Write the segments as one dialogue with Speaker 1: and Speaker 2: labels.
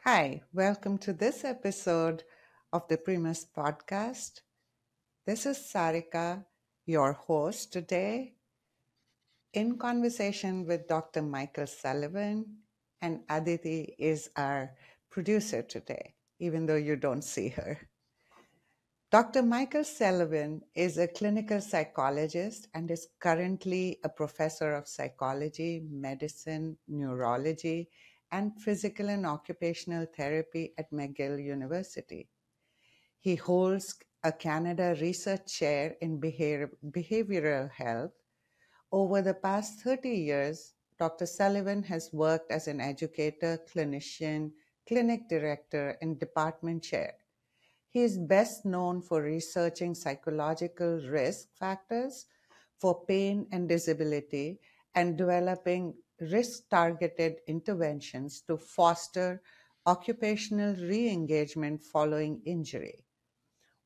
Speaker 1: Hi, welcome to this episode of the PREMUS podcast. This is Sarika, your host today, in conversation with Dr. Michael Sullivan, and Aditi is our producer today, even though you don't see her. Dr. Michael Sullivan is a clinical psychologist and is currently a professor of psychology, medicine, neurology, and physical and occupational therapy at McGill University. He holds a Canada Research Chair in Behavioral Health. Over the past 30 years, Dr. Sullivan has worked as an educator, clinician, clinic director, and department chair. He is best known for researching psychological risk factors for pain and disability and developing risk-targeted interventions to foster occupational re-engagement following injury.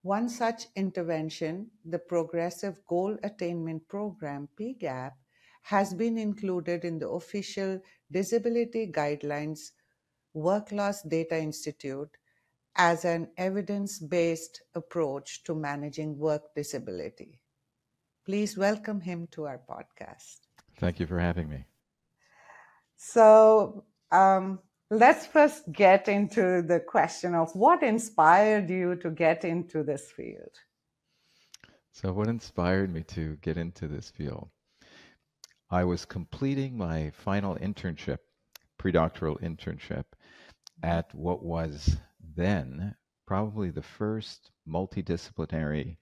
Speaker 1: One such intervention, the Progressive Goal Attainment Programme, PGAP, has been included in the official Disability Guidelines Work Loss Data Institute as an evidence-based approach to managing work disability. Please welcome him to our podcast.
Speaker 2: Thank you for having me.
Speaker 1: So let's first get into the question of what inspired you to get into this field?
Speaker 2: So what inspired me to get into this field? I was completing my final internship, predoctoral internship, at what was then probably the first multidisciplinary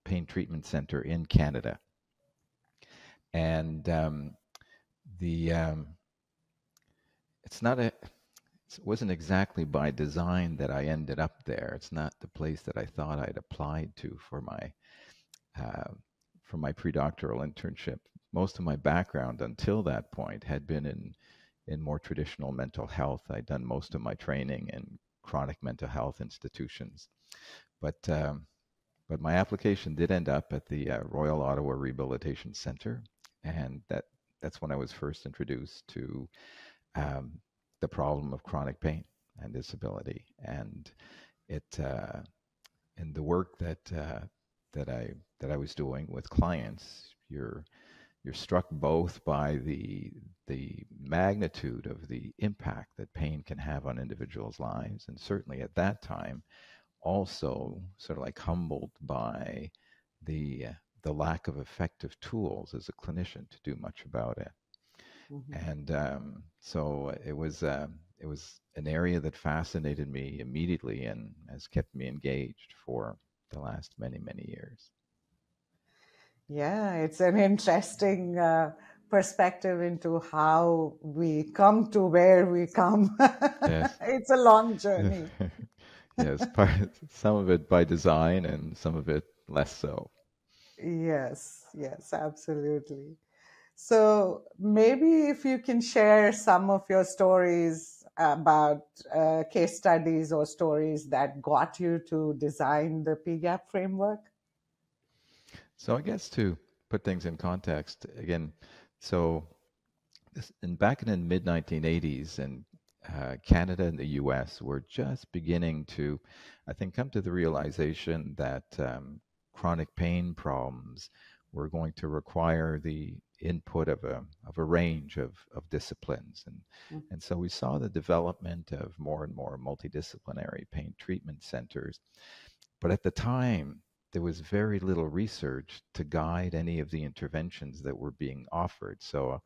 Speaker 2: pain treatment center in Canada. And it wasn't exactly by design that I ended up there. It's not the place that I thought I'd applied to for my predoctoral internship. Most of my background until that point had been in more traditional mental health. I'd done most of my training in chronic mental health institutions, but my application did end up at the Royal Ottawa Rehabilitation Centre, and that's when I was first introduced to the problem of chronic pain and disability, and in the work that I was doing with clients, you're struck both by the magnitude of the impact that pain can have on individuals' lives, and certainly at that time, also sort of like humbled by the lack of effective tools as a clinician to do much about it. Mm-hmm. And so it was an area that fascinated me immediately and has kept me engaged for the last many years.
Speaker 1: Yeah, it's an interesting perspective into how we come to where we come. Yes. It's a long journey.
Speaker 2: Yes, some of it by design and some of it less so.
Speaker 1: Yes, absolutely. So maybe if you can share some of your stories about case studies or stories that got you to design the PGAP framework.
Speaker 2: So I guess to put things in context again, so back in the mid-1980s, and Canada and the U.S. were just beginning to, I think, come to the realization that chronic pain problems were going to require the input of a range of disciplines, and so we saw the development of more and more multidisciplinary pain treatment centers. But at the time, there was very little research to guide any of the interventions that were being offered. So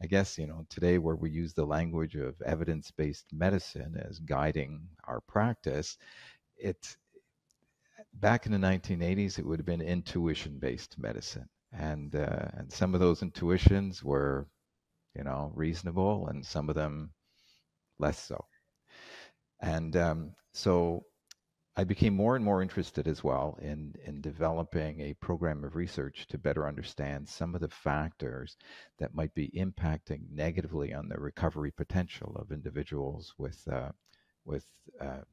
Speaker 2: I guess, today where we use the language of evidence-based medicine as guiding our practice, back in the 1980s, it would have been intuition-based medicine. And some of those intuitions were, reasonable, and some of them less so. And so I became more and more interested as well in developing a program of research to better understand some of the factors that might be impacting negatively on the recovery potential of individuals with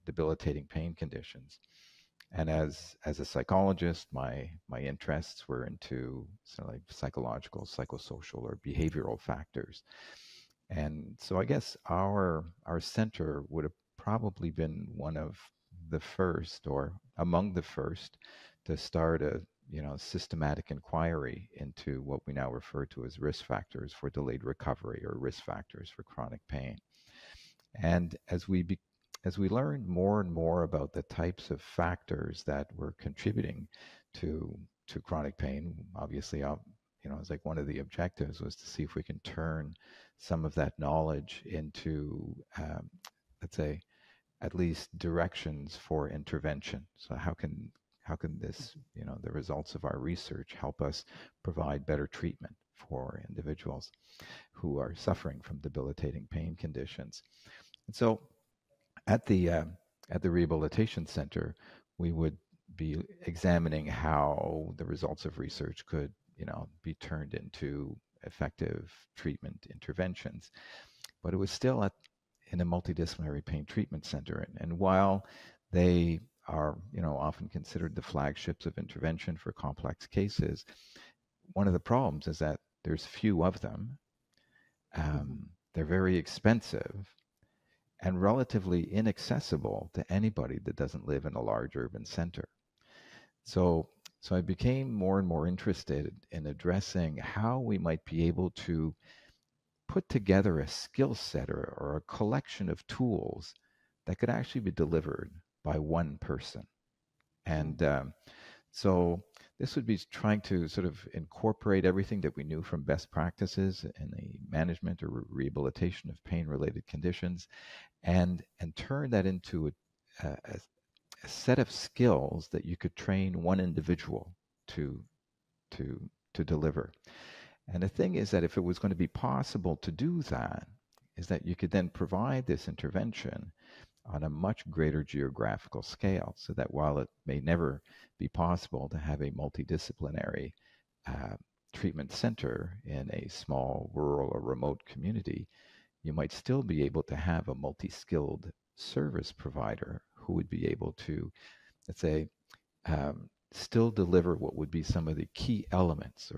Speaker 2: debilitating pain conditions. And as a psychologist, my interests were into sort of like psychological, psychosocial, or behavioral factors. And so I guess our center would probably been one of the first or among the first to start a systematic inquiry into what we now refer to as risk factors for delayed recovery or risk factors for chronic pain. And as we learned more and more about the types of factors that were contributing to chronic pain, obviously, it's like one of the objectives was to see if we can turn some of that knowledge into, let's say, at least directions for intervention. So how can this, the results of our research help us provide better treatment for individuals who are suffering from debilitating pain conditions? And so at the rehabilitation center, we would be examining how the results of research could, be turned into effective treatment interventions. But it was still in a multidisciplinary pain treatment center. And while they are, often considered the flagships of intervention for complex cases, one of the problems is that there's few of them. They're very expensive and relatively inaccessible to anybody that doesn't live in a large urban center. So I became more and more interested in addressing how we might be able to put together a skill set or a collection of tools that could actually be delivered by one person. And so this would be trying to sort of incorporate everything that we knew from best practices in the management or rehabilitation of pain-related conditions and turn that into a set of skills that you could train one individual to deliver. And the thing is that if it was going to be possible to do that, is that you could then provide this intervention on a much greater geographical scale, so that while it may never be possible to have a multidisciplinary treatment center in a small rural or remote community, you might still be able to have a multi-skilled service provider who would be able to, let's say, still deliver what would be some of the key elements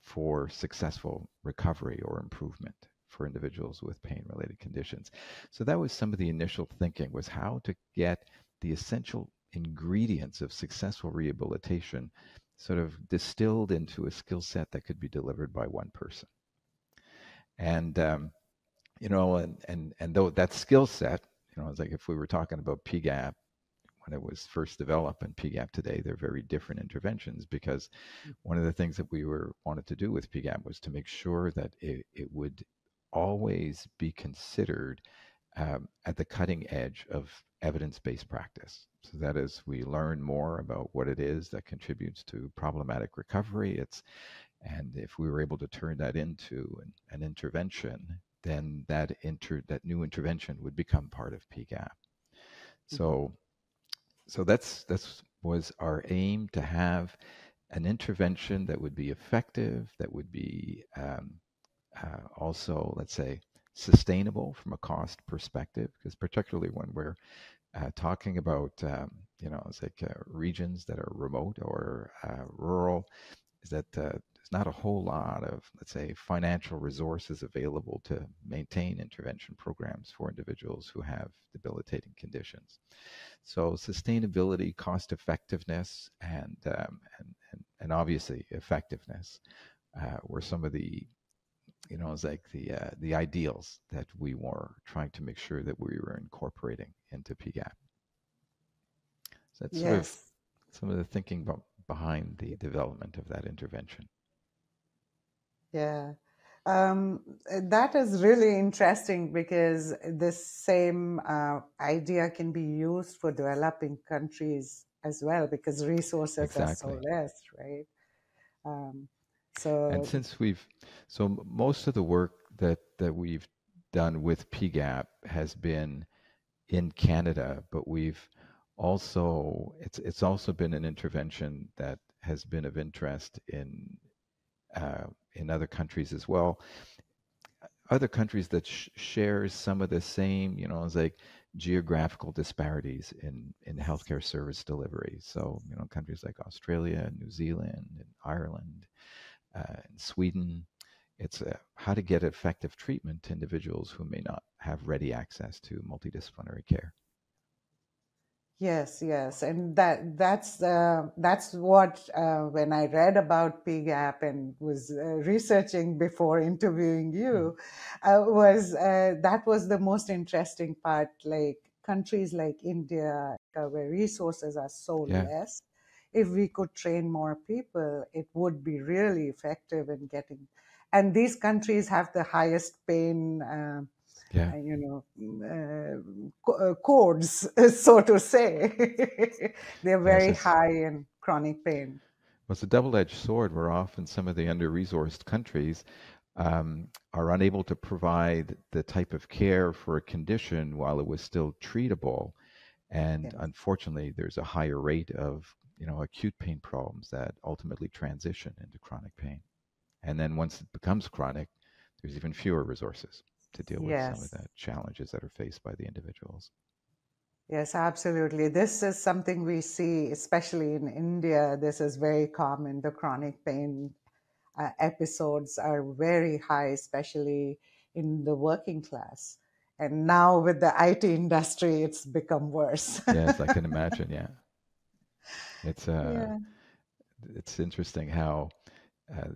Speaker 2: for successful recovery or improvement for individuals with pain-related conditions. So that was some of the initial thinking, was how to get the essential ingredients of successful rehabilitation sort of distilled into a skill set that could be delivered by one person. And and though that skill set, it's like if we were talking about PGAP when it was first developed and PGAP today, they're very different interventions, because one of the things that we wanted to do with PGAP was to make sure that it would always be considered at the cutting edge of evidence-based practice. So that as we learn more about what it is that contributes to problematic recovery, and if we were able to turn that into an intervention, then that new intervention would become part of PGAP. So that's was our aim, to have an intervention that would be effective, that would be also, let's say, sustainable from a cost perspective, because particularly when we're talking about it's like regions that are remote or rural, is that there's not a whole lot of, let's say, financial resources available to maintain intervention programs for individuals who have debilitating conditions. So sustainability, cost effectiveness, and obviously effectiveness were some of the, it's like the ideals that we were trying to make sure that we were incorporating into PGAP. So that's sort of some of the thinking behind the development of that intervention.
Speaker 1: Yeah. That is really interesting, because this same idea can be used for developing countries as well, because resources are so less, right?
Speaker 2: And since most of the work that we've done with PGAP has been in Canada, but we've also, it's also been an intervention that has been of interest in other countries as well. Other countries that share some of the same, it's like geographical disparities in healthcare service delivery. So, countries like Australia, New Zealand, and Ireland, and Sweden, it's how to get effective treatment to individuals who may not have ready access to multidisciplinary care.
Speaker 1: Yes, yes, and that's what when I read about PGAP and was researching before interviewing
Speaker 2: Mm.
Speaker 1: you, was that was the most interesting part. Like countries like India, where resources are so
Speaker 2: Yeah,
Speaker 1: less, if we could train more people, it would be really effective in getting. And these countries have the highest pain.
Speaker 2: yeah.
Speaker 1: Chords, so to say. They're
Speaker 2: Yes,
Speaker 1: very
Speaker 2: it's
Speaker 1: high in chronic pain.
Speaker 2: well, it's a double-edged sword where often some of the under-resourced countries are unable to provide the type of care for a condition while it was still treatable. And
Speaker 1: Yes,
Speaker 2: unfortunately, there's a higher rate of, acute pain problems that ultimately transition into chronic pain. And then once it becomes chronic, there's even fewer resources to deal with some of
Speaker 1: yes,
Speaker 2: the challenges that are faced by the individuals.
Speaker 1: yes, absolutely. This is something we see, especially in India. This is very common. The chronic pain episodes are very high, especially in the working class. And now with the IT industry, it's become worse.
Speaker 2: Yes, I can imagine. Yeah, it's
Speaker 1: Yeah.
Speaker 2: it's interesting how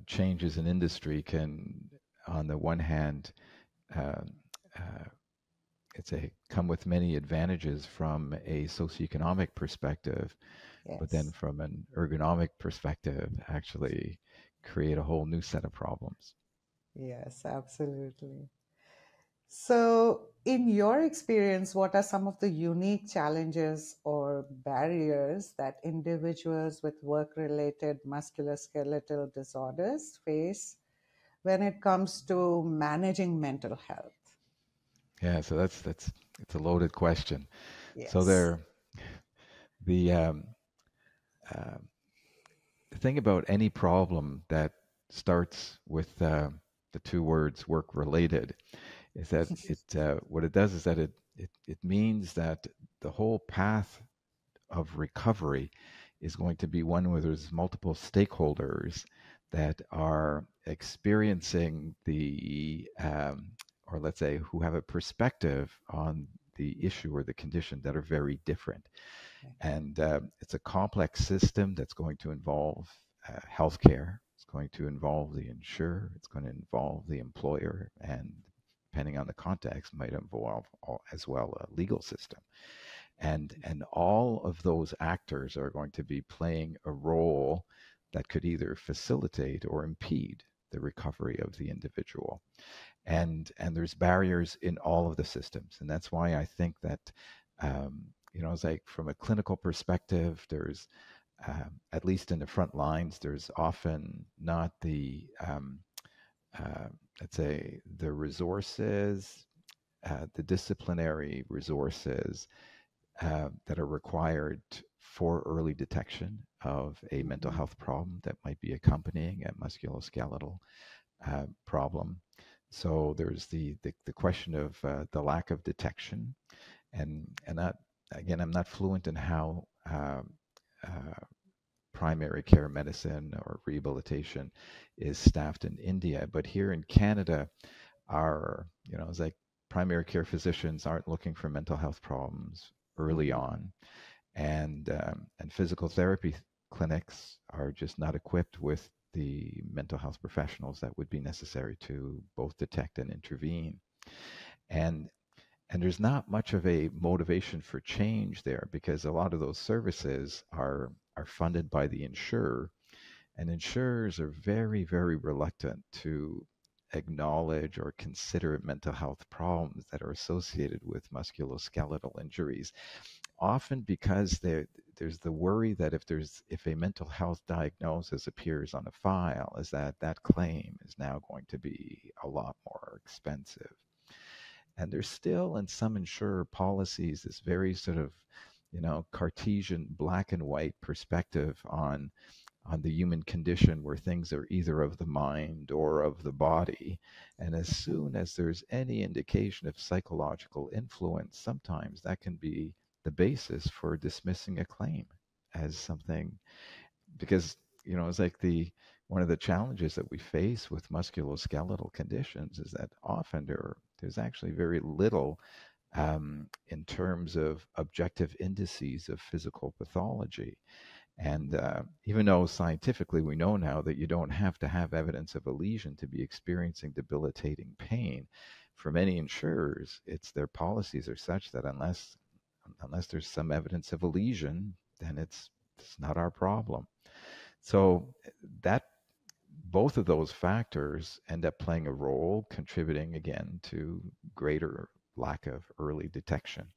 Speaker 2: changes in industry can, on the one hand, uh, uh, it's a come with many advantages from a socioeconomic perspective, but then
Speaker 1: Yes.
Speaker 2: from an ergonomic perspective, actually create a whole new set of problems.
Speaker 1: Yes, absolutely. So, in your experience, what are some of the unique challenges or barriers that individuals with work related musculoskeletal disorders face when it comes to managing mental health?
Speaker 2: Yeah, so that's it's a loaded question. So
Speaker 1: Yes.
Speaker 2: there, the uh, the thing about any problem that starts with the two words work related is that it what it does is that it means that the whole path of recovery is going to be one where there's multiple stakeholders that are experiencing or let's say, who have a perspective on the issue or the condition that are very different. And it's a complex system that's going to involve healthcare. It's going to involve the insurer. It's going to involve the employer, and depending on the context, might involve as well a legal system. And all of those actors are going to be playing a role that could either facilitate or impede the recovery of the individual. And there's barriers in all of the systems, and that's why I think that it's like from a clinical perspective, there's at least in the front lines, there's often not the uh, let's say the resources, the disciplinary resources that are required for early detection of a mental
Speaker 1: Mhm.
Speaker 2: health problem that might be accompanying a musculoskeletal problem. So there's the question of the lack of detection, and that again, I'm not fluent in how uh, primary care medicine or rehabilitation is staffed in India, but here in Canada, our it's like primary care physicians aren't looking for mental health problems early
Speaker 1: Mhm.
Speaker 2: on, and physical therapy clinics are just not equipped with the mental health professionals that would be necessary to both detect and intervene. And and there's not much of a motivation for change there because a lot of those services are funded by the insurer, and insurers are very, very reluctant to acknowledge or consider mental health problems that are associated with musculoskeletal injuries, often because there's the worry that if a mental health diagnosis appears on a file, is that claim is now going to be a lot more expensive. And there's still in some insurer policies this very sort of Cartesian black and white perspective on the human condition, where things are either of the mind or of the body. And as soon as there's any indication of psychological influence, sometimes that can be the basis for dismissing a claim as something, because it's like the one of the challenges that we face with musculoskeletal conditions is that often there's actually very little in terms of objective indices of physical pathology. And even though scientifically we know now that you don't have to have evidence of a lesion to be experiencing debilitating pain, for many insurers, it's their policies are such that unless there's some evidence of a lesion, then it's not our problem. So that both of those factors end up playing a role, contributing again to greater lack of early detection.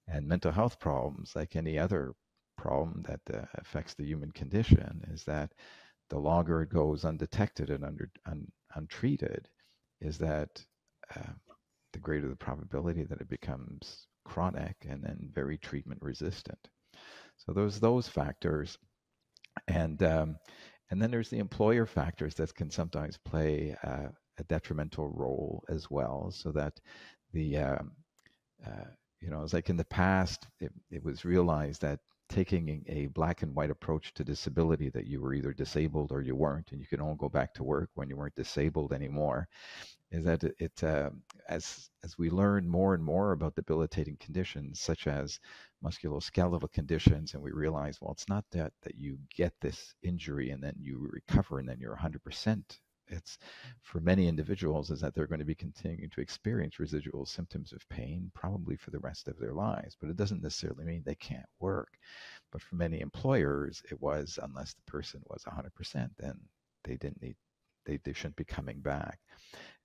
Speaker 2: And mental health problems, like any other problem that affects the human condition, is that the longer it goes undetected and untreated, is that the greater the probability that it becomes chronic and then very treatment resistant. So there's those factors, and then there's the employer factors that can sometimes play a detrimental role as well. So that the it's like in the past, it was realized that taking a black and white approach to disability, that you were either disabled or you weren't, and you could only go back to work when you weren't disabled anymore, is that as we learn more and more about debilitating conditions such as musculoskeletal conditions, and we realize, well, it's not that you get this injury and then you recover and then you're 100%. It's for many individuals is that they're going to be continuing to experience residual symptoms of pain probably for the rest of their lives, but it doesn't necessarily mean they can't work. But for many employers, it was, unless the person was 100%, then they didn't need, they shouldn't be coming back.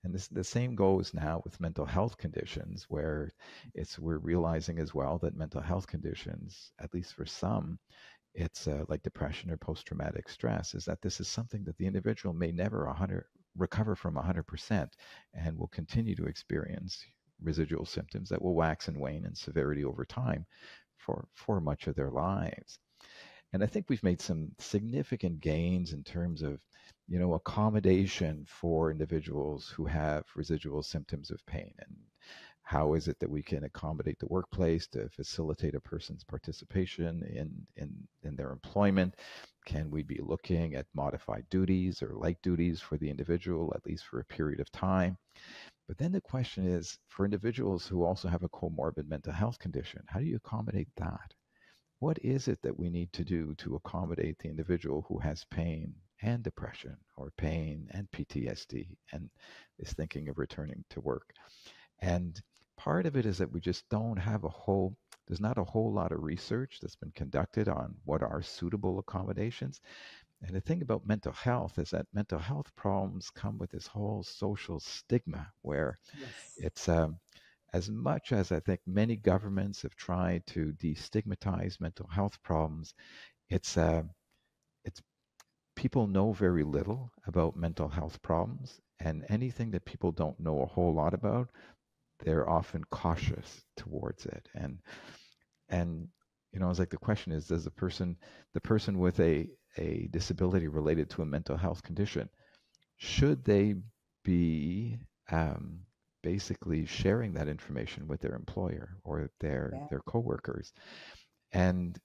Speaker 2: And the same goes now with mental health conditions, where we're realizing as well that mental health conditions, at least for some, it's like depression or post-traumatic stress, is that this is something that the individual may never recover from 100% and will continue to experience residual symptoms that will wax and wane in severity over time for much of their lives. And I think we've made some significant gains in terms of, accommodation for individuals who have residual symptoms of pain. And how is it that we can accommodate the workplace to facilitate a person's participation in their employment? Can we be looking at modified duties or light duties for the individual, at least for a period of time? But then the question is, for individuals who also have a comorbid mental health condition, how do you accommodate that? What is it that we need to do to accommodate the individual who has pain and depression, or pain and PTSD, and is thinking of returning to work? And part of it is that we just don't have there's not a whole lot of research that's been conducted on what are suitable accommodations. And the thing about mental health is that mental health problems come with this whole social stigma, where it's as much as I think many governments have tried to destigmatize mental health problems, it's people know very little about mental health problems, and anything that people don't know a whole lot about, they're often cautious towards it. And it's like the question is, does the person with a disability related to a mental health condition, should they be basically sharing that information with their employer or their coworkers? And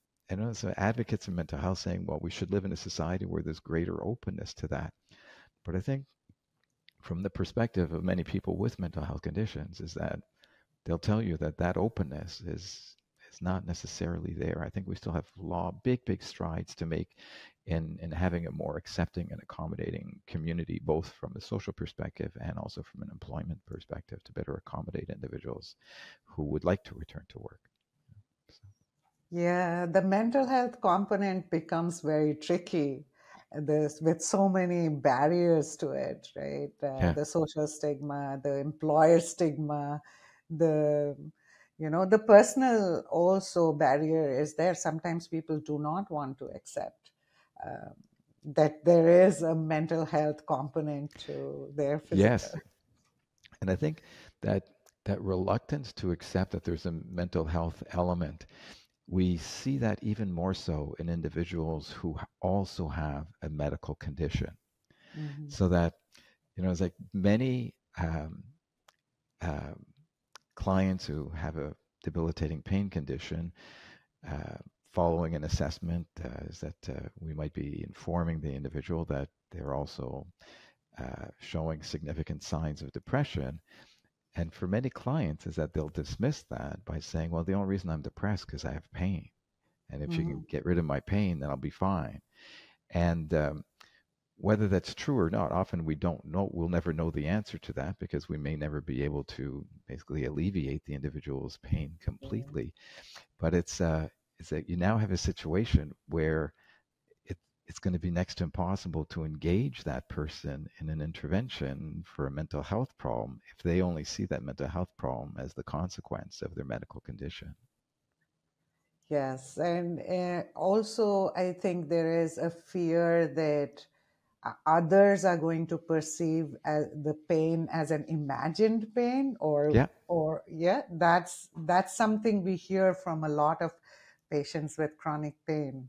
Speaker 2: so advocates of mental health saying, well, we should live in a society where there's greater openness to that. But I think from the perspective of many people with mental health conditions is that they'll tell you that openness is not necessarily there. I think we still have big strides to make in having a more accepting and accommodating community, both from a social perspective and also from an employment perspective, to better accommodate individuals who would like to return to work.
Speaker 1: Yeah, the mental health component becomes very tricky. With so many barriers to it, right? The social stigma, the employer stigma, the personal also barrier is there. Sometimes people do not want to accept that there is a mental health component to their physical.
Speaker 2: Yes, and I think that reluctance to accept that there's a mental health element, we see that even more so in individuals who also have a medical condition. Mm-hmm. So that, it's like many clients who have a debilitating pain condition, following an assessment, is that we might be informing the individual that they're also showing significant signs of depression. And for many clients is that they'll dismiss that by saying, well, the only reason I'm depressed because I have pain. And if you
Speaker 1: Mhm.
Speaker 2: can get rid of my pain, then I'll be fine. And whether that's true or not, often we don't know, we'll never know the answer to that because we may never be able to basically alleviate the individual's pain completely. But it's that you now have a situation where it's going to be next to impossible to engage that person in an intervention for a mental health problem if they only see that mental health problem as the consequence of their medical condition.
Speaker 1: Yes, and also I think there is a fear that others are going to perceive the pain as an imagined pain,
Speaker 2: Yeah.
Speaker 1: or yeah, that's something we hear from a lot of patients with chronic pain.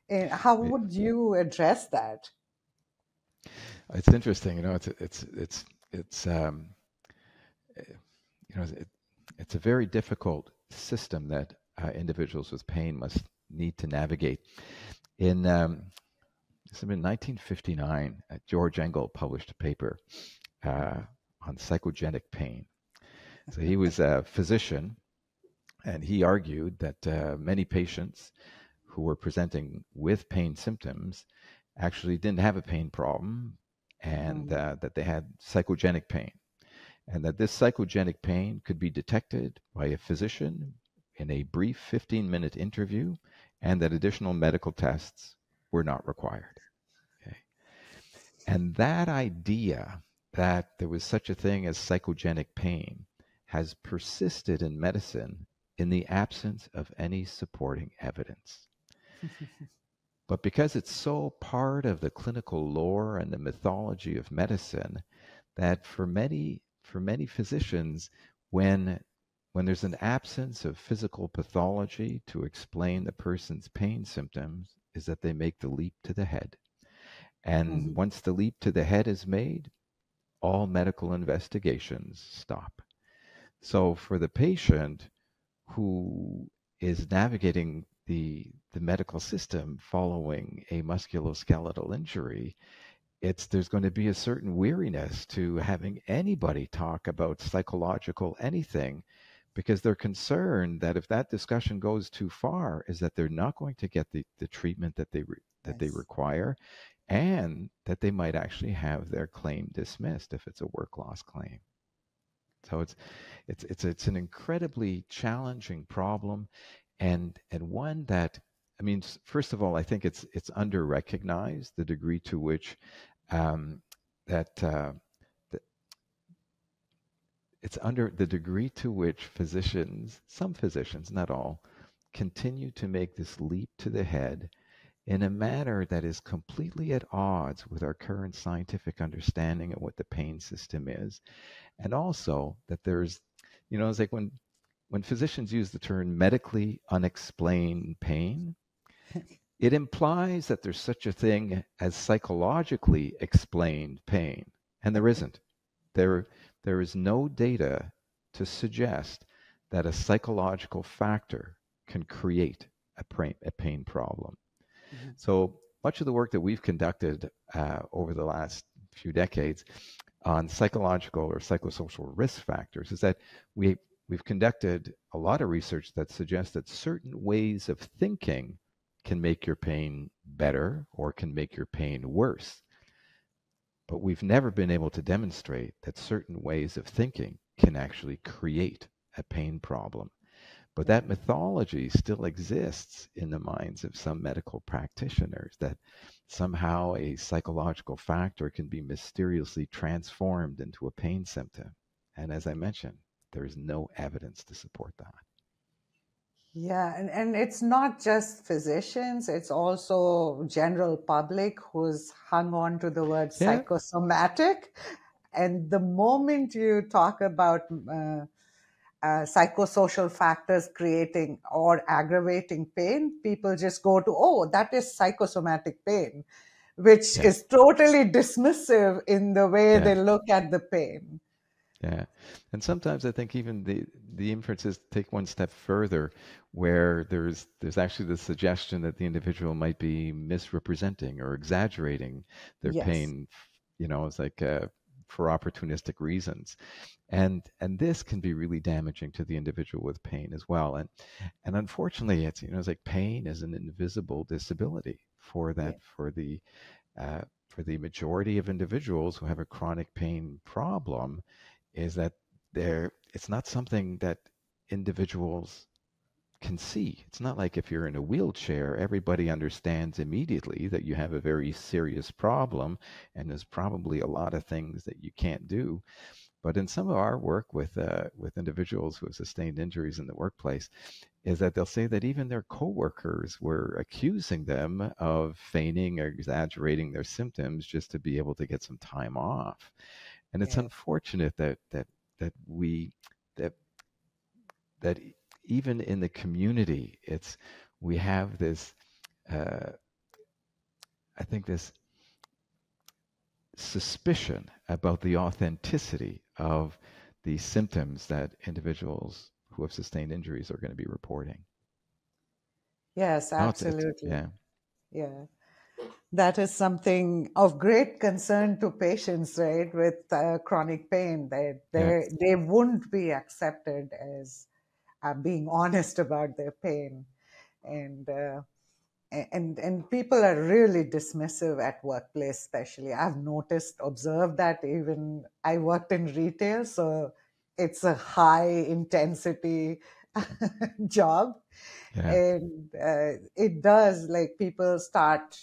Speaker 1: And how
Speaker 2: Yeah.
Speaker 1: would you address that?
Speaker 2: It's interesting, it's you know, it's a very difficult system that individuals with pain must need to navigate. In this in 1959, George Engel published a paper on psychogenic pain. So he was a physician, and he argued that many patients who were presenting with pain symptoms actually didn't have a pain problem, and
Speaker 1: Mhm.
Speaker 2: that they had psychogenic pain, and that this psychogenic pain could be detected by a physician in a brief 15-minute interview, and that additional medical tests were not required. Okay. And that idea that there was such a thing as psychogenic pain has persisted in medicine in the absence of any supporting evidence. But because it's so part of the clinical lore and the mythology of medicine, that for many physicians, when there's an absence of physical pathology to explain the person's pain symptoms, is that they make the leap to the head. And
Speaker 1: Mhm.
Speaker 2: once the leap to the head is made, all medical investigations stop. So for the patient who is navigating the medical system following a musculoskeletal injury, there's going to be a certain weariness to having anybody talk about psychological anything, because they're concerned that if that discussion goes too far, is that they're not going to get the treatment that they
Speaker 1: Yes.
Speaker 2: require, and that they might actually have their claim dismissed if it's a work loss claim. So it's an incredibly challenging problem, and one that, I mean, first of all, I think it's under recognized the degree to which um, that, that it's under the degree to which physicians, some physicians, not all, continue to make this leap to the head in a manner that is completely at odds with our current scientific understanding of what the pain system is. And also that it's like when physicians use the term medically unexplained pain, it implies that there's such a thing as psychologically explained pain, and there isn't. There, there is no data to suggest that a psychological factor can create a pain problem.
Speaker 1: Mhm.
Speaker 2: So much of the work that we've conducted over the last few decades on psychological or psychosocial risk factors is that we've conducted a lot of research that suggests that certain ways of thinking can make your pain better or can make your pain worse. But we've never been able to demonstrate that certain ways of thinking can actually create a pain problem. But
Speaker 1: Yeah.
Speaker 2: that mythology still exists in the minds of some medical practitioners, that somehow a psychological factor can be mysteriously transformed into a pain symptom. And as I mentioned, there's no evidence to support that.
Speaker 1: Yeah, and it's not just physicians, it's also general public who's hung on to the word
Speaker 2: Yeah,
Speaker 1: psychosomatic. And the moment you talk about psychosocial factors creating or aggravating pain, people just go to, oh, that is psychosomatic pain, which
Speaker 2: yeah,
Speaker 1: is totally dismissive in the way
Speaker 2: yeah.
Speaker 1: they look at the pain.
Speaker 2: Yeah, and sometimes I think even the inferences take one step further, where there's actually the suggestion that the individual might be misrepresenting or exaggerating their
Speaker 1: Yes.
Speaker 2: pain. It's like for opportunistic reasons. And this can be really damaging to the individual with pain as well. And unfortunately, it's like pain is an invisible disability for
Speaker 1: Yeah.
Speaker 2: for the majority of individuals who have a chronic pain problem, is that it's not something that individuals can see. It's not like if you're in a wheelchair, everybody understands immediately that you have a very serious problem and there's probably a lot of things that you can't do. But in some of our work with individuals who have sustained injuries in the workplace, is that they'll say that even their coworkers were accusing them of feigning or exaggerating their symptoms just to be able to get some time off. And it's
Speaker 1: Yeah.
Speaker 2: unfortunate that we that that even in the community, we have this I think this suspicion about the authenticity of the symptoms that individuals who have sustained injuries are going to be reporting.
Speaker 1: Yes,
Speaker 2: No, it's
Speaker 1: absolutely.
Speaker 2: yeah,
Speaker 1: Yeah. That is something of great concern to patients, right, with chronic pain.
Speaker 2: yeah,
Speaker 1: They wouldn't be accepted as being honest about their pain. And and people are really dismissive at workplace, especially. I've noticed, observed that. Even I worked in retail, so it's a high intensity job.
Speaker 2: yeah.
Speaker 1: And it does, like, people start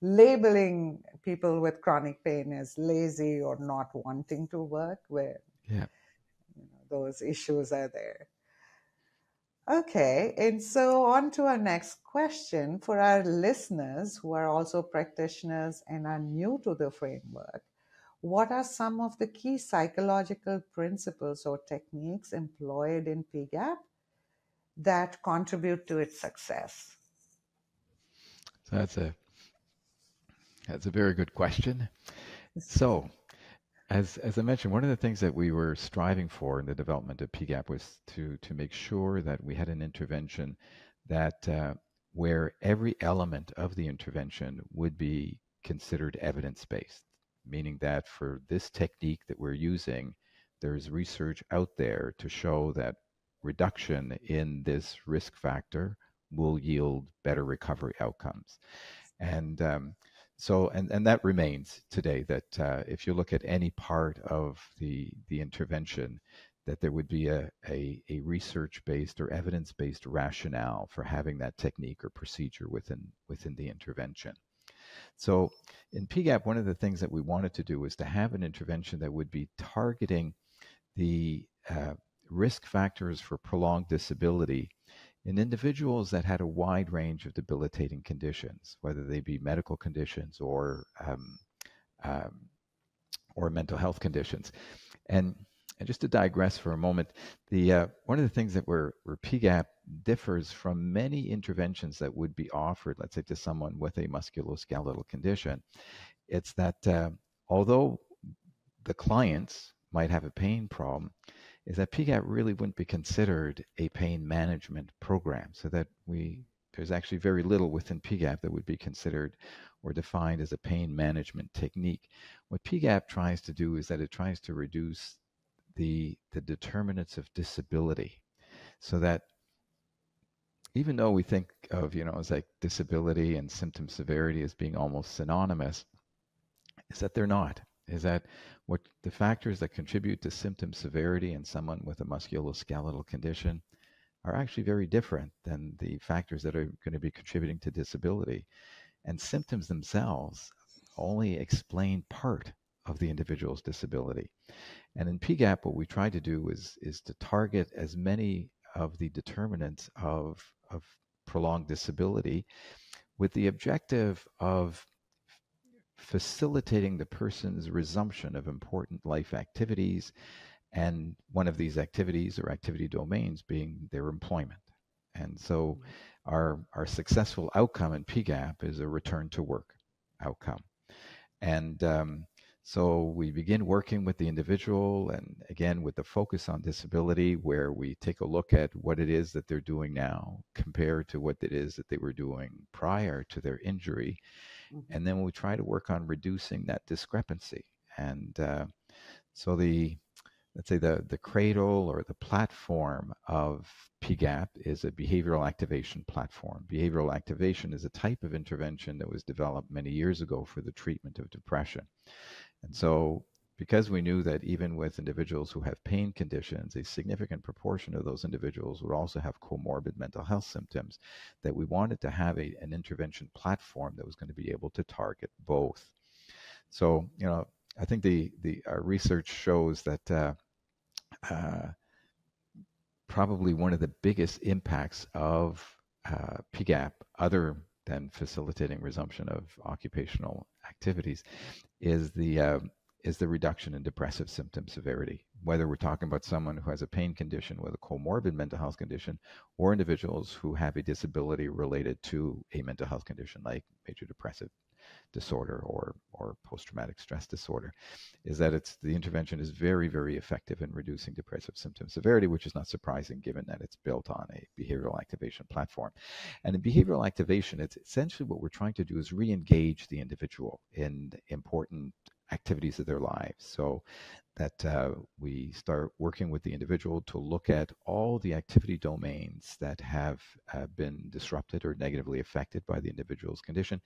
Speaker 1: labeling people with chronic pain as lazy or not wanting to work, where
Speaker 2: Yeah.
Speaker 1: those issues are there. Okay, and so on to our next question. For our listeners who are also practitioners and are new to the framework, what are some of the key psychological principles or techniques employed in PGAP that contribute to its success?
Speaker 2: So that's a very good question. So, as I mentioned, one of the things that we were striving for in the development of PGAP was to make sure that we had an intervention that where every element of the intervention would be considered evidence-based, meaning that for this technique that we're using, there's research out there to show that reduction in this risk factor will yield better recovery outcomes. And and that remains today, that if you look at any part of the intervention, that there would be a research-based or evidence-based rationale for having that technique or procedure within the intervention. So in PGAP, one of the things that we wanted to do was to have an intervention that would be targeting the risk factors for prolonged disability in individuals that had a wide range of debilitating conditions, whether they be medical conditions um, or mental health conditions. And, and just to digress for a moment, the one of the things that where PGAP differs from many interventions that would be offered, let's say, to someone with a musculoskeletal condition, it's that although the clients might have a pain problem, is that PGAP really wouldn't be considered a pain management program. So that there's actually very little within PGAP that would be considered or defined as a pain management technique. What PGAP tries to do is that it tries to reduce the determinants of disability, so that even though we think of, as like disability and symptom severity as being almost synonymous, is that they're not. Is that what the factors that contribute to symptom severity in someone with a musculoskeletal condition are actually very different than the factors that are going to be contributing to disability. And symptoms themselves only explain part of the individual's disability. And in PGAP, what we try to do is to target as many of the determinants of prolonged disability, with the objective of facilitating the person's resumption of important life activities, and one of these activities or activity domains being their employment. And so our successful outcome in PGAP is a return to work outcome. And so we begin working with the individual, and again, with the focus on disability, where we take a look at what it is that they're doing now compared to what it is that they were doing prior to their injury.
Speaker 1: Mhm.
Speaker 2: And then we try to work on reducing that discrepancy. And so let's say the cradle or the platform of PGAP is a behavioral activation platform. Behavioral activation is a type of intervention that was developed many years ago for the treatment of depression. And so because we knew that even with individuals who have pain conditions, a significant proportion of those individuals would also have comorbid mental health symptoms, that we wanted to have an intervention platform that was going to be able to target both. So, I think our research shows that probably one of the biggest impacts of PGAP, other than facilitating resumption of occupational activities, is the reduction in depressive symptom severity. Whether we're talking about someone who has a pain condition with a comorbid mental health condition, or individuals who have a disability related to a mental health condition like major depressive disorder or post-traumatic stress disorder, is that the intervention is very, very effective in reducing depressive symptom severity, which is not surprising given that it's built on a behavioral activation platform. And in behavioral activation, it's essentially what we're trying to do is re-engage the individual in important activities of their lives, so that we start working with the individual to look at all the activity domains that have been disrupted or negatively affected by the individual's condition,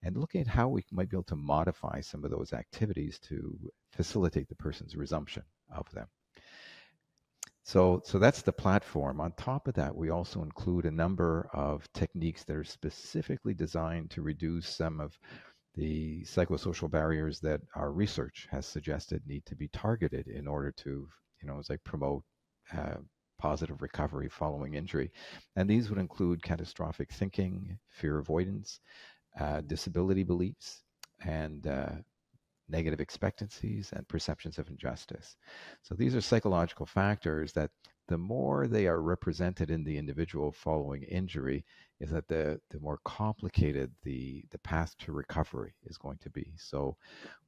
Speaker 2: and looking at how we might be able to modify some of those activities to facilitate the person's resumption of them. So that's the platform. On top of that, we also include a number of techniques that are specifically designed to reduce some of the psychosocial barriers that our research has suggested need to be targeted in order to, as I promote positive recovery following injury. And these would include catastrophic thinking, fear avoidance, disability beliefs, and negative expectancies and perceptions of injustice. So these are psychological factors that the more they are represented in the individual following injury, is that the more complicated the path to recovery is going to be. So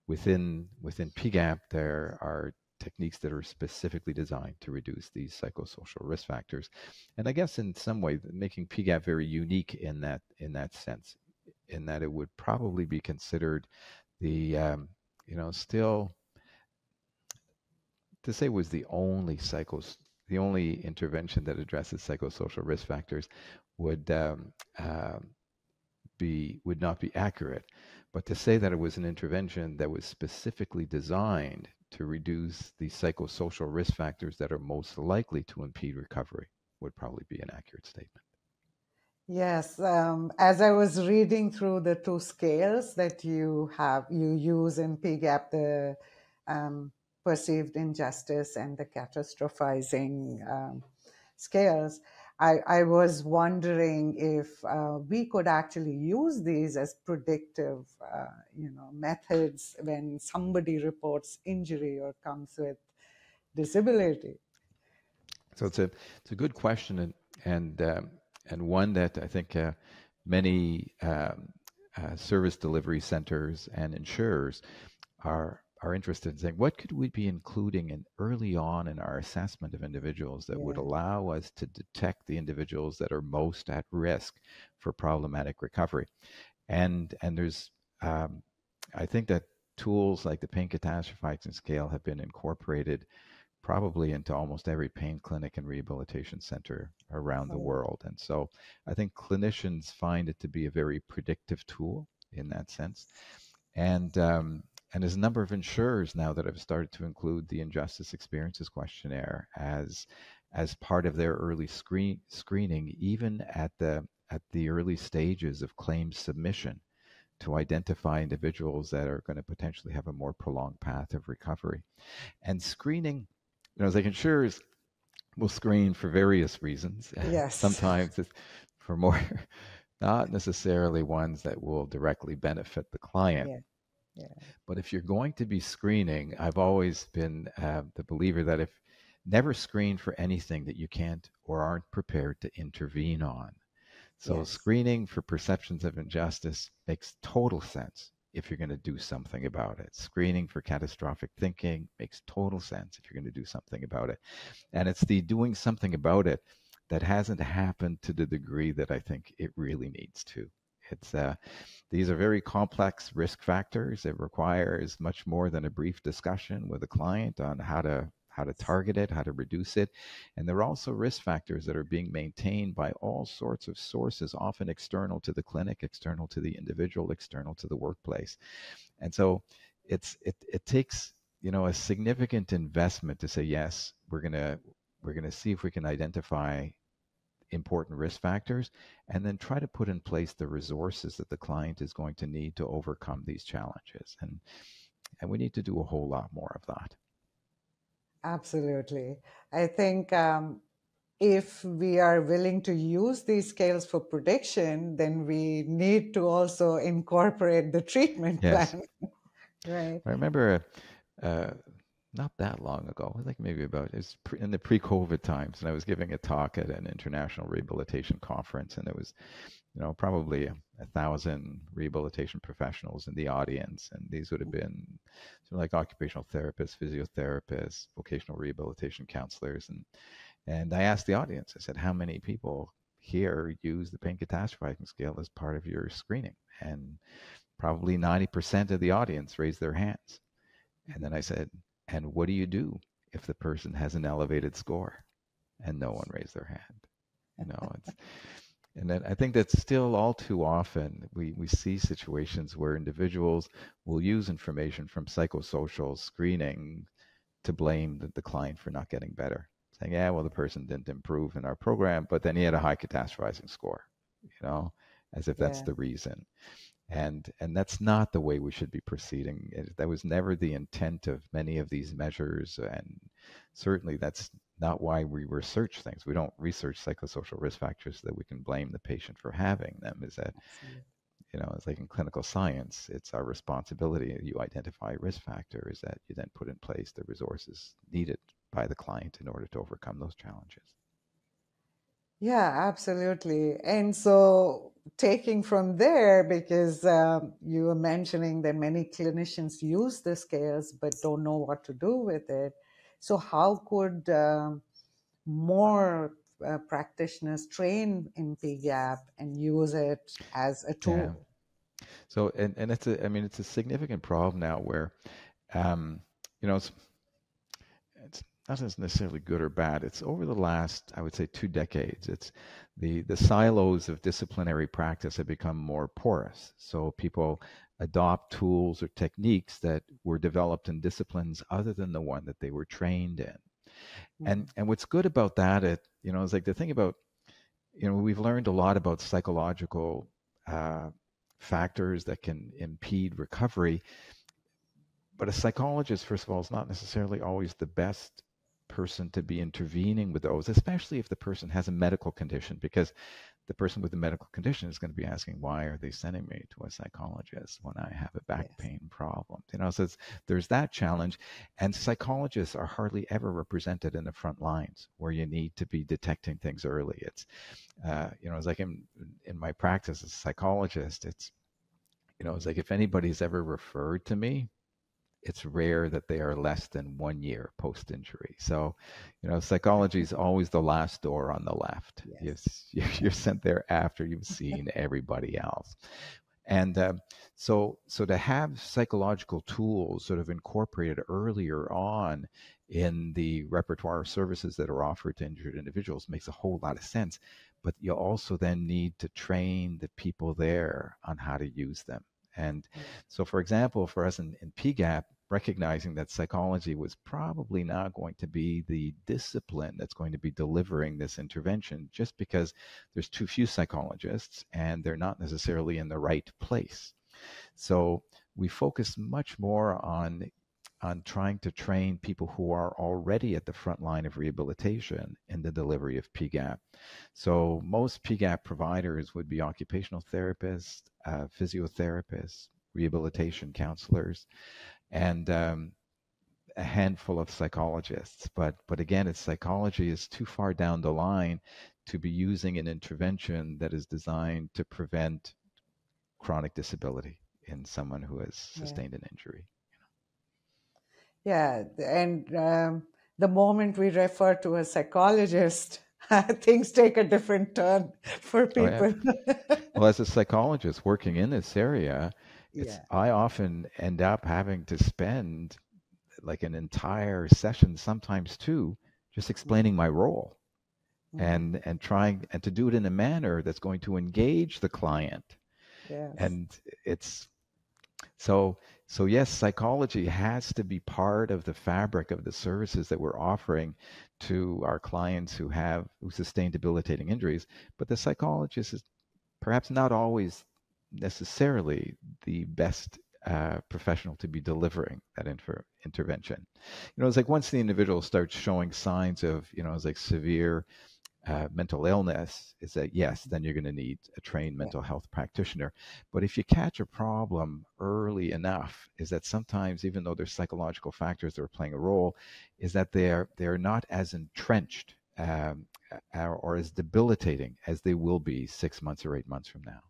Speaker 2: within PGAP, there are techniques that are specifically designed to reduce these psychosocial risk factors. And I guess in some way, making PGAP very unique in that sense, in that it would probably be considered the, still, to say was the only intervention that addresses psychosocial risk factors would not be accurate. But to say that it was an intervention that was specifically designed to reduce the psychosocial risk factors that are most likely to impede recovery would probably be an accurate statement.
Speaker 1: Yes, as I was reading through the two scales that you use in PGAP, the perceived injustice and the catastrophizing scales, I was wondering if we could actually use these as predictive, methods when somebody reports injury or comes with disability.
Speaker 2: So it's a good question, and one that I think many service delivery centers and insurers are interested in saying, what could we be including in early on in our assessment of individuals that would allow us to detect the individuals that are most at risk for problematic recovery? And there's, I think that tools like the pain catastrophizing scale have been incorporated probably into almost every pain clinic and rehabilitation center around the world. And so I think clinicians find it to be a very predictive tool in that sense. And there's a number of insurers now that have started to include the Injustice Experiences Questionnaire as part of their early screening, even at the early stages of claim submission, to identify individuals that are going to potentially have a more prolonged path of recovery. And screening, like insurers will screen for various reasons.
Speaker 1: Yes.
Speaker 2: Sometimes it's for more, not necessarily ones that will directly benefit the client.
Speaker 1: Yeah.
Speaker 2: But if you're going to be screening, I've always been the believer that if never screen for anything that you can't or aren't prepared to intervene on. So screening for perceptions of injustice makes total sense if you're going to do something about it. Screening for catastrophic thinking makes total sense if you're going to do something about it. And it's the doing something about it that hasn't happened to the degree that I think it really needs to It's these are very complex risk factors. It requires much more than a brief discussion with a client on how to target it, how to reduce it. And there are also risk factors that are being maintained by all sorts of sources, often external to the clinic, external to the individual, external to the workplace. And so it takes, you know, a significant investment to say, yes, we're gonna see if we can identify important risk factors and then try to put in place the resources that the client is going to need to overcome these challenges. And we need to do a whole lot more of that.
Speaker 1: Absolutely. I think if we are willing to use these scales for prediction, then we need to also incorporate the treatment
Speaker 2: Yes.
Speaker 1: plan. Right.
Speaker 2: I remember not that long ago, I think maybe about it's in the pre-COVID times, and I was giving a talk at an international rehabilitation conference, and there was, you know, probably 1,000 rehabilitation professionals in the audience, and these would have been sort of like occupational therapists, physiotherapists, vocational rehabilitation counselors, and I asked the audience, I said, how many people here use the pain catastrophizing scale as part of your screening? And probably 90% of the audience raised their hands. And then I said, and what do you do if the person has an elevated score? And no one raised their hand. You know, and then I think that still all too often we see situations where individuals will use information from psychosocial screening to blame the client for not getting better. Saying, yeah, well, the person didn't improve in our program, but then he had a high catastrophizing score, you know, as if that's
Speaker 1: Yeah.
Speaker 2: the reason. And that's not the way we should be proceeding. That was never the intent of many of these measures, and certainly that's not why we research things. We don't research psychosocial risk factors so that we can blame the patient for having them. Is that,
Speaker 1: Absolutely.
Speaker 2: you know, it's like in clinical science, it's our responsibility. You identify a risk factor, is that you then put in place the resources needed by the client in order to overcome those challenges.
Speaker 1: Yeah, absolutely. And so, taking from there, because you were mentioning that many clinicians use the scales but don't know what to do with it. So, how could more practitioners train in PGAP and use it as a
Speaker 2: Yeah.
Speaker 1: tool?
Speaker 2: So, and it's a, I mean, it's a significant problem now where, you know, it's not as necessarily good or bad. It's over the last, I would say, 2 decades. It's the silos of disciplinary practice have become more porous. So people adopt tools or techniques that were developed in disciplines other than the one that they were trained in. And what's good about that, you know, is like the thing about, you know, we've learned a lot about psychological factors that can impede recovery. But a psychologist, first of all, is not necessarily always the best person to be intervening with those, especially if the person has a medical condition, because the person with the medical condition is going to be asking, why are they sending me to a psychologist when I have a back
Speaker 1: Yes.
Speaker 2: pain problem? You know, so there's that challenge. And psychologists are hardly ever represented in the front lines where you need to be detecting things early. It's, you know, it's like in my practice as a psychologist, it's, you know, it's like if anybody's ever referred to me, it's rare that they are less than 1 year post-injury. So, you know, psychology is always the last door on the left.
Speaker 1: Yes.
Speaker 2: You're sent there after you've seen everybody else. And so to have psychological tools sort of incorporated earlier on in the repertoire of services that are offered to injured individuals makes a whole lot of sense. But you also then need to train the people there on how to use them. And so, for example, for us in PGAP, recognizing that psychology was probably not going to be the discipline that's going to be delivering this intervention, just because there's too few psychologists and they're not necessarily in the right place. So we focus much more on trying to train people who are already at the front line of rehabilitation in the delivery of PGAP. So most PGAP providers would be occupational therapists, physiotherapists, rehabilitation counselors, and a handful of psychologists. But again, it's psychology is too far down the line to be using an intervention that is designed to prevent chronic disability in someone who has sustained an injury.
Speaker 1: Yeah, and the moment we refer to a psychologist, things take a different turn for
Speaker 2: Oh, yeah.
Speaker 1: people.
Speaker 2: Well, as a psychologist working in this area,
Speaker 1: Yeah.
Speaker 2: I often end up having to spend like an entire session, sometimes two, just explaining my role
Speaker 1: Mm-hmm.
Speaker 2: and trying and to do it in a manner that's going to engage the client.
Speaker 1: Yes.
Speaker 2: And it's so yes, psychology has to be part of the fabric of the services that we're offering to our clients who sustain debilitating injuries. But the psychologist is perhaps not always necessarily the best professional to be delivering that intervention. It's like once the individual starts showing signs of, it's like severe mental illness, is that yes, then you're going to need a trained
Speaker 1: Yeah.
Speaker 2: mental health practitioner. But if you catch a problem early enough, is that sometimes, even though there's psychological factors that are playing a role, is that they're not as entrenched or as debilitating as they will be 6 months or 8 months from now.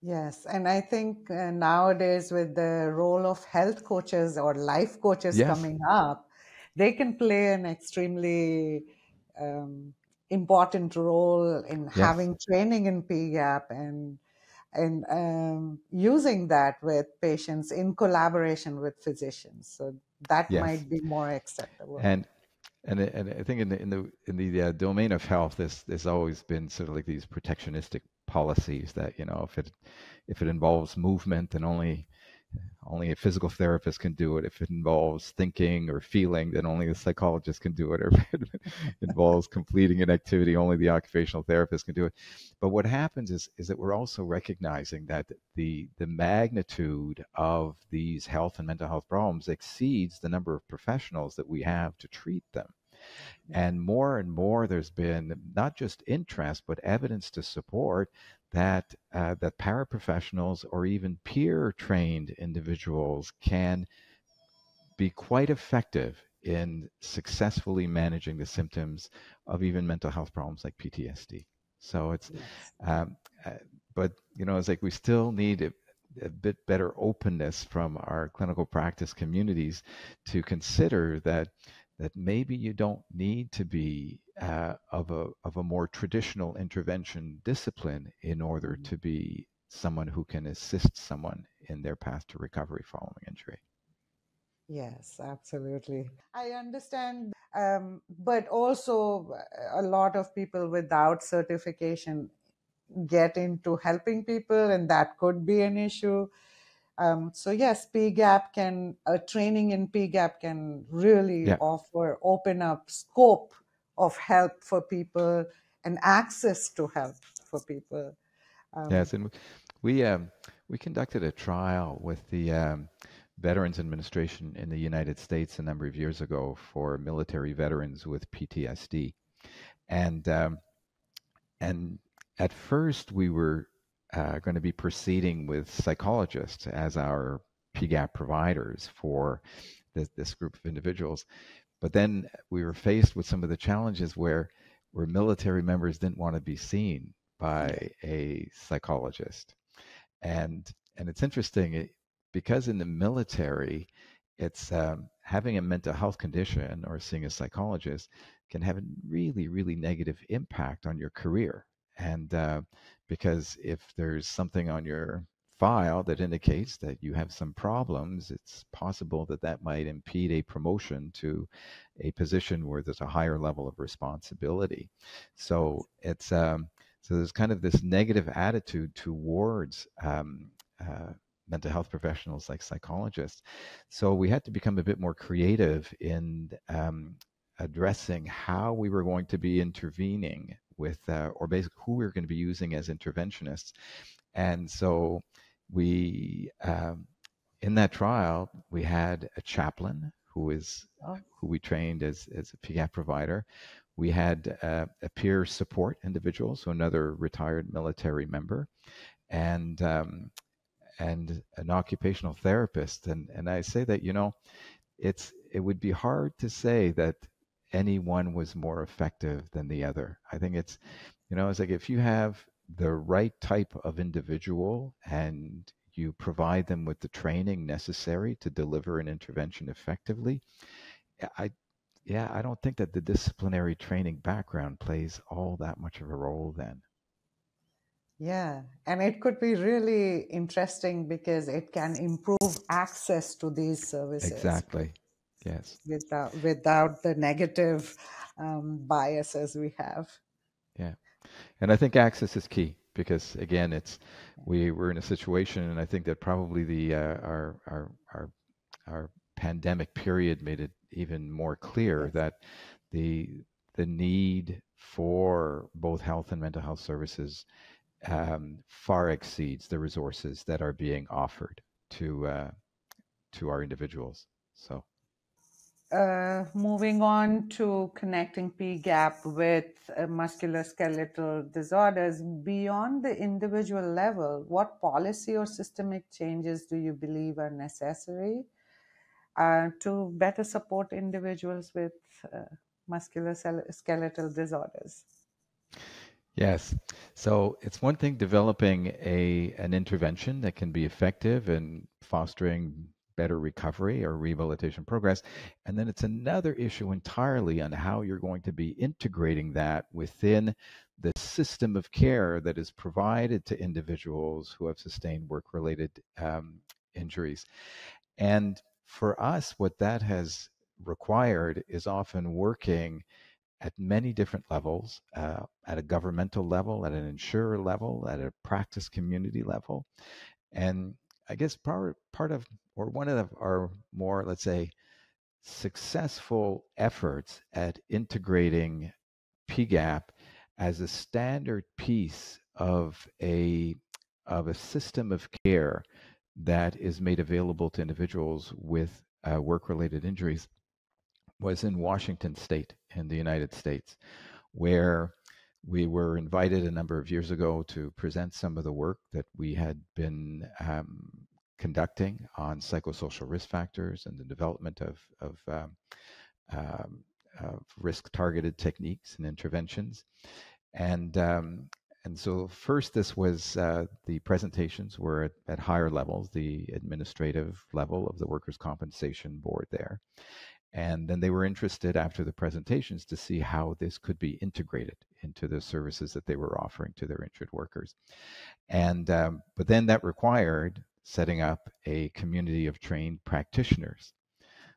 Speaker 1: Yes, and I think nowadays with the role of health coaches or life coaches
Speaker 2: Yes,
Speaker 1: coming up, they can play an extremely um, important role in
Speaker 2: yes,
Speaker 1: having training in PGAP and using that with patients in collaboration with physicians. So that
Speaker 2: yes,
Speaker 1: might be more acceptable.
Speaker 2: and and I think in the domain of health, there's always been sort of like these protectionistic policies that if it involves movement, then only a physical therapist can do it. If it involves thinking or feeling, then only a psychologist can do it. Or if it involves completing an activity, only the occupational therapist can do it. But what happens is that we're also recognizing that the magnitude of these health and mental health problems exceeds the number of professionals that we have to treat them. And more, there's been not just interest, but evidence to support that paraprofessionals or even peer-trained individuals can be quite effective in successfully managing the symptoms of even mental health problems like PTSD. So
Speaker 1: Yes.
Speaker 2: um, uh, but it's like we still need a bit better openness from our clinical practice communities to consider that maybe you don't need to be of a more traditional intervention discipline in order
Speaker 1: Mhm.
Speaker 2: to be someone who can assist someone in their path to recovery following injury.
Speaker 1: Yes, absolutely. I understand, but also a lot of people without certification get into helping people, and that could be an issue. So yes, PGAP training in PGAP can really
Speaker 2: Yeah.
Speaker 1: open up scope of help for people and access to help for people. Um,
Speaker 2: Yes, and we conducted a trial with the Veterans Administration in the United States a number of years ago for military veterans with PTSD, and and at first we were going to be proceeding with psychologists as our PGAP providers for this group of individuals, but then we were faced with some of the challenges where military members didn't want to be seen by
Speaker 1: yeah.
Speaker 2: a psychologist. And it's interesting because in the military, it's having a mental health condition or seeing a psychologist can have a really, really negative impact on your career. And because if there's something on your file that indicates that you have some problems, it's possible that that might impede a promotion to a position where there's a higher level of responsibility. So so there's kind of this negative attitude towards uh, mental health professionals like psychologists. So we had to become a bit more creative in addressing how we were going to be intervening with, or basically who we were going to be using as interventionists. And so we, in that trial, we had a chaplain
Speaker 1: Oh,
Speaker 2: who we trained as a PGAP provider. We had a peer support individual, so another retired military member, and and an occupational therapist. And I say that it would be hard to say that anyone was more effective than the other. I think it's like if you have the right type of individual and you provide them with the training necessary to deliver an intervention effectively, I yeah, I don't think that the disciplinary training background plays all that much of a role then.
Speaker 1: Yeah, and it could be really interesting because it can improve access to these services
Speaker 2: Exactly. Yes.
Speaker 1: without the negative biases we have.
Speaker 2: Yeah. And I think access is key because again, we're in a situation, and I think that probably the our pandemic period made it even more clear
Speaker 1: Yes.
Speaker 2: that the the need for both health and mental health services far exceeds the resources that are being offered to our individuals. So
Speaker 1: Moving on to connecting PGAP with musculoskeletal disorders, beyond the individual level, what policy or systemic changes do you believe are necessary to better support individuals with uh, musculoskeletal disorders?
Speaker 2: yes, so it's one thing developing an intervention that can be effective in fostering better recovery or rehabilitation progress, and then it's another issue entirely on how you're going to be integrating that within the system of care that is provided to individuals who have sustained work-related injuries. And for us, what that has required is often working at many different levels, at a governmental level, at an insurer level, at a practice community level. And I guess part of, or one of our more, let's say, successful efforts at integrating PGAP as a standard piece of a system of care that is made available to individuals with work-related injuries was in Washington State in the United States, where we were invited a number of years ago to present some of the work that we had been conducting on psychosocial risk factors and the development um, of risk-targeted techniques and interventions. And and so first, this was the presentations were at higher levels, the administrative level of the Workers' Compensation Board there. And then they were interested after the presentations to see how this could be integrated into the services that they were offering to their injured workers. And but then that required setting up a community of trained practitioners.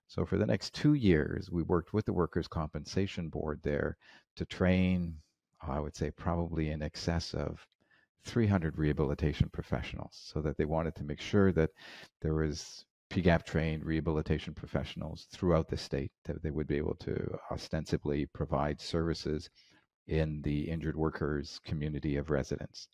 Speaker 2: So for the next 2 years, we worked with the Workers' Compensation Board there to train, I would say, probably in excess of 300 rehabilitation professionals, so that they wanted to make sure that there was PGAP trained rehabilitation professionals throughout the state, that they would be able to ostensibly provide services in the injured workers community of residents.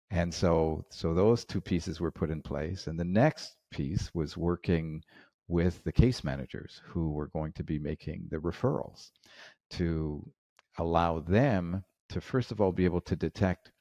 Speaker 2: And so those two pieces were put in place. And the next piece was working with the case managers who were going to be making the referrals to allow them to, first of all, be able to detect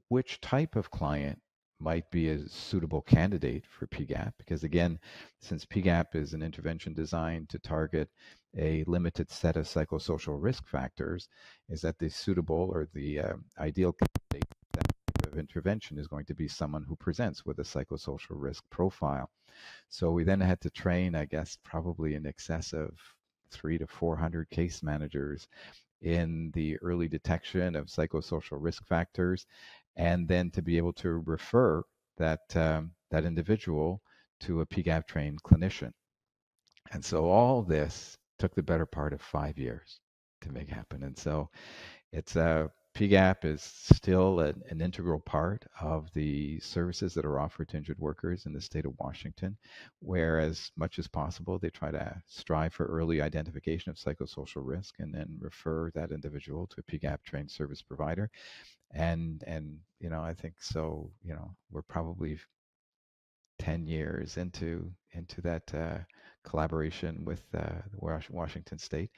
Speaker 2: which type of client might be a suitable candidate for PGAP. Because again, since PGAP is an intervention designed to target a limited set of psychosocial risk factors, is that the suitable or the ideal candidate for that type of intervention is going to be someone who presents with a psychosocial risk profile. So we then had to train, I guess, probably in excess of 300 to 400 case managers in the early detection of psychosocial risk factors, and then to be able to refer that individual to a PGAP trained clinician. And so all this took the better part of 5 years to make happen. And so it's PGAP is still an integral part of the services that are offered to injured workers in the state of Washington, where as much as possible they try to strive for early identification of psychosocial risk and then refer that individual to a PGAP trained service provider. And I think so. We're probably 10 years into that collaboration with Washington State,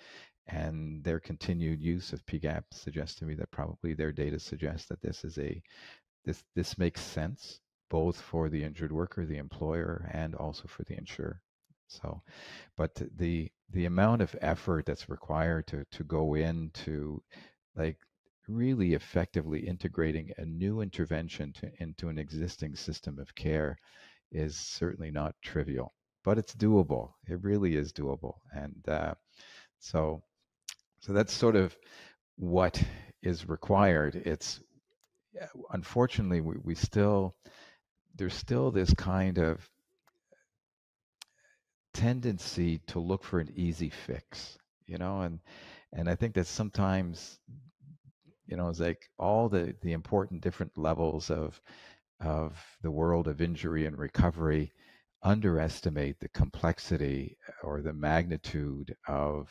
Speaker 2: and their continued use of PGAP suggests to me that probably their data suggests that this makes sense both for the injured worker, the employer, and also for the insurer. So, but the amount of effort that's required to go into like really effectively integrating a new intervention into an existing system of care is certainly not trivial, but it's doable. It really is doable. And So that's sort of what is required. It's unfortunately we still there's still this kind of tendency to look for an easy fix, and I think that sometimes, it's like all the important different levels of the world of injury and recovery underestimate the complexity or the magnitude uh,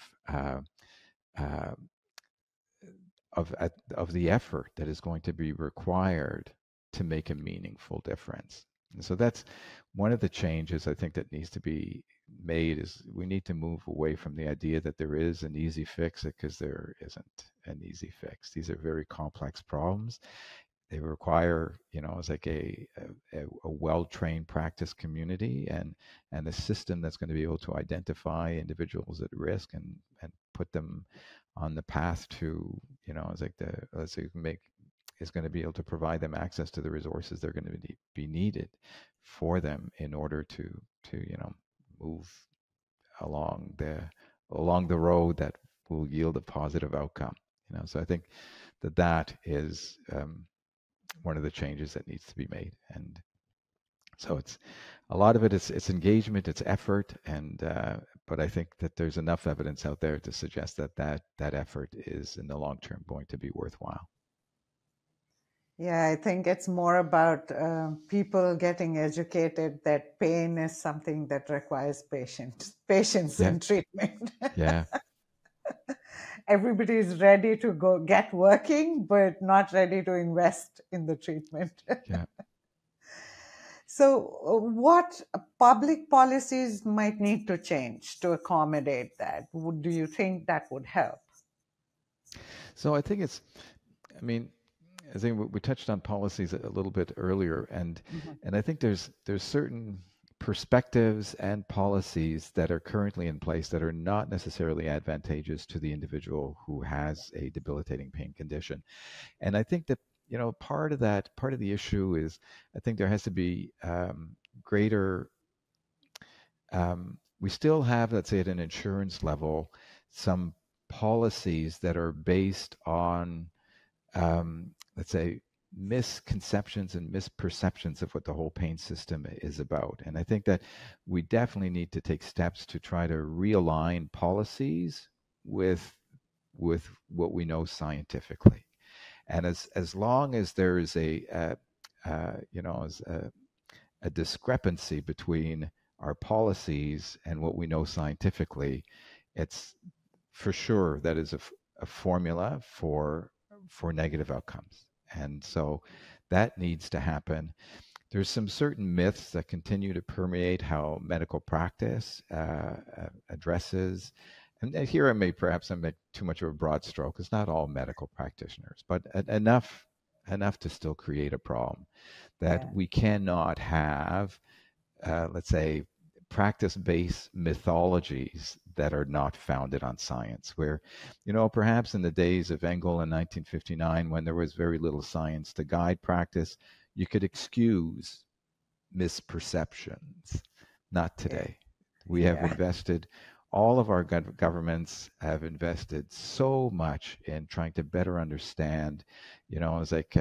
Speaker 2: of the effort that is going to be required to make a meaningful difference. And so that's one of the changes I think that needs to be made is we need to move away from the idea that there is an easy fix because there isn't an easy fix. These are very complex problems. They require, it's like a well-trained practice community and a system that's going to be able to identify individuals at risk and put them on the path to, it's like let's say is going to be able to provide them access to the resources they're going to be needed for them in order to move along the road that will yield a positive outcome. So I think that is one of the changes that needs to be made. And so it's a lot of it is it's engagement, it's effort, and but I think that there's enough evidence out there to suggest that effort is in the long term going to be worthwhile.
Speaker 1: Yeah, I think it's more about people getting educated that pain is something that requires patience
Speaker 2: Yeah.
Speaker 1: in treatment.
Speaker 2: Yeah.
Speaker 1: Everybody is ready to go get working, but not ready to invest in the treatment.
Speaker 2: Yeah.
Speaker 1: So, what public policies might need to change to accommodate that? Do you think that would help?
Speaker 2: So I think I think we touched on policies a little bit earlier, and I think there's certain perspectives and policies that are currently in place that are not necessarily advantageous to the individual who has a debilitating pain condition. And I think that part of the issue is I think there has to be greater. We still have, let's say, at an insurance level, some policies that are based on let's say, misconceptions and misperceptions of what the whole pain system is about. And I think that we definitely need to take steps to try to realign policies with what we know scientifically. And as long as there is a discrepancy between our policies and what we know scientifically, it's for sure that is a formula for negative outcomes. And so that needs to happen. There's some certain myths that continue to permeate how medical practice addresses, and here I make too much of a broad stroke. It's not all medical practitioners, but enough to still create a problem that we cannot have, let's say, practice-based mythologies that are not founded on science, where, perhaps in the days of Engel in 1959, when there was very little science to guide practice, you could excuse misperceptions. Not today. We have invested, all of our governments have invested so much in trying to better understand, it's like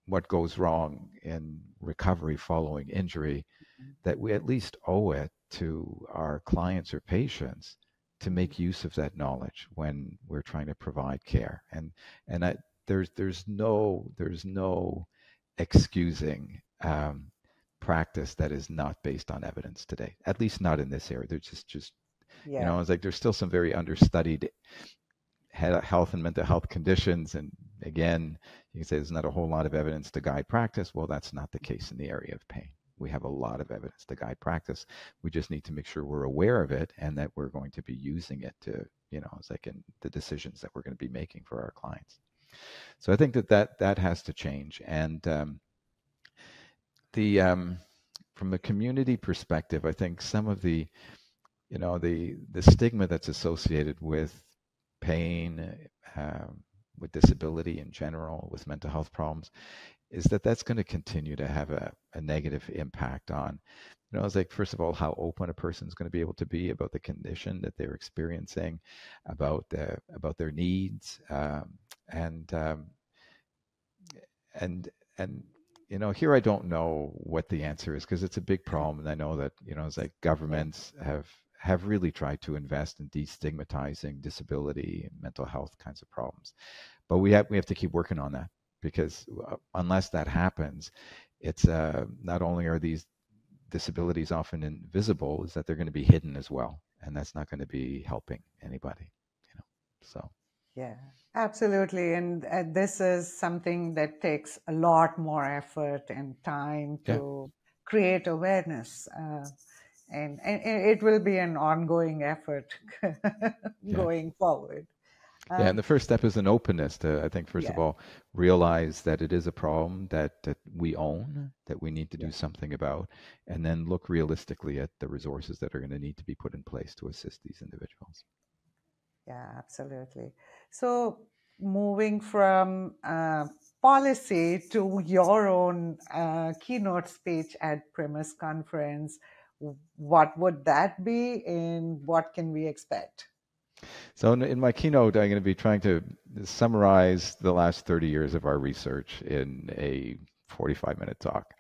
Speaker 2: what goes wrong in recovery following injury, that we at least owe it to our clients or patients to make use of that knowledge when we're trying to provide care. And there's no excusing practice that is not based on evidence today. At least not in this area. There's just it's like there's still some very understudied health and mental health conditions. And again, you can say there's not a whole lot of evidence to guide practice. Well, that's not the case in the area of pain. We have a lot of evidence to guide practice. We just need to make sure we're aware of it and that we're going to be using it to, it's like in the decisions that we're going to be making for our clients. So I think that has to change. And from a community perspective, I think some of the stigma that's associated with pain, with disability in general, with mental health problems, is that's going to continue to have a negative impact on it's like, first of all, how open a person's going to be able to be about the condition that they're experiencing, about their needs, and and and here I don't know what the answer is, because it's a big problem, and I know that it's like
Speaker 1: Yeah.
Speaker 2: governments have really tried to invest in destigmatizing disability and mental health kinds of problems, but we have to keep working on that, because unless that happens, it's not only are these disabilities often invisible, is that they're going to be hidden as well, and that's not going to be helping anybody. So
Speaker 1: Yeah, absolutely. And this is something that takes a lot more effort and time
Speaker 2: yeah,
Speaker 1: to create awareness. And it will be an ongoing effort
Speaker 2: yeah.
Speaker 1: going forward.
Speaker 2: Yeah,
Speaker 1: Um,
Speaker 2: and the first step is an openness to, I think, first of
Speaker 1: yeah,
Speaker 2: all, realize that it is a problem that we own, that we need to
Speaker 1: yeah,
Speaker 2: do something about, and then look realistically at the resources that are going to need to be put in place to assist these individuals.
Speaker 1: yeah, absolutely. So moving from policy to your own keynote speech at PREMUS conference, what would that be and what can we expect?
Speaker 2: So in my keynote, I'm going to be trying to summarize the last 30 years of our research in a 45-minute talk.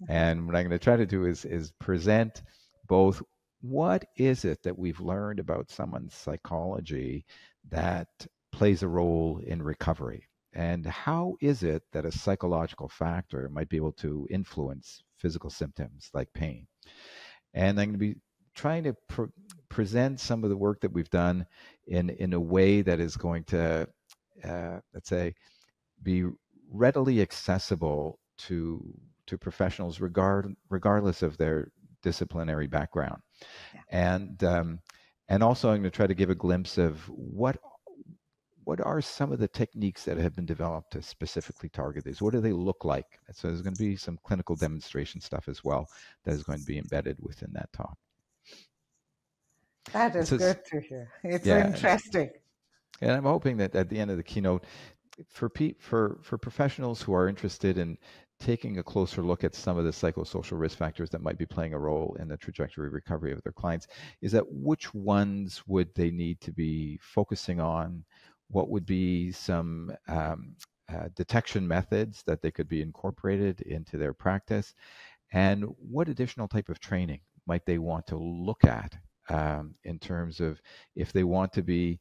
Speaker 2: And what I'm going to try to do is present both what is it that we've learned about someone's psychology that plays a role in recovery, and how is it that a psychological factor might be able to influence physical symptoms like pain. And I'm going to be trying to present some of the work that we've done in a way that is going to, let's say, be readily accessible to professionals, regardless of their disciplinary background.
Speaker 1: Yeah.
Speaker 2: And also, I'm going to try to give a glimpse of what are some of the techniques that have been developed to specifically target these? What do they look like? So there's going to be some clinical demonstration stuff as well that is going to be embedded within that talk.
Speaker 1: That
Speaker 2: And
Speaker 1: is
Speaker 2: so,
Speaker 1: good to hear. It's
Speaker 2: yeah,
Speaker 1: interesting.
Speaker 2: and I'm hoping that at the end of the keynote, for professionals who are interested in taking a closer look at some of the psychosocial risk factors that might be playing a role in the trajectory of recovery of their clients, is that which ones would they need to be focusing on? What would be some detection methods that they could be incorporated into their practice? And what additional type of training might they want to look at, in terms of if they want to be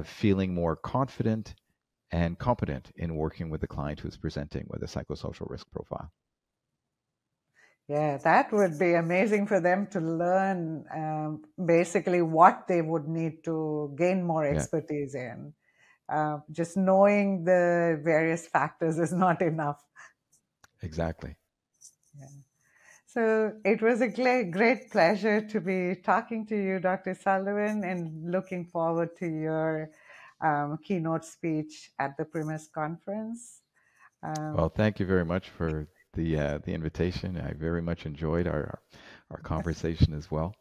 Speaker 2: feeling more confident and competent in working with the client who's presenting with a psychosocial risk profile.
Speaker 1: Yeah, that would be amazing for them to learn basically what they would need to gain more
Speaker 2: Yeah,
Speaker 1: expertise in. Just knowing the various factors is not enough.
Speaker 2: exactly.
Speaker 1: Yeah. So it was a great pleasure to be talking to you, Dr. Sullivan, and looking forward to your keynote speech at the PREMUS conference.
Speaker 2: Well,
Speaker 1: Um,
Speaker 2: thank you very much for the invitation. I very much enjoyed our conversation as well.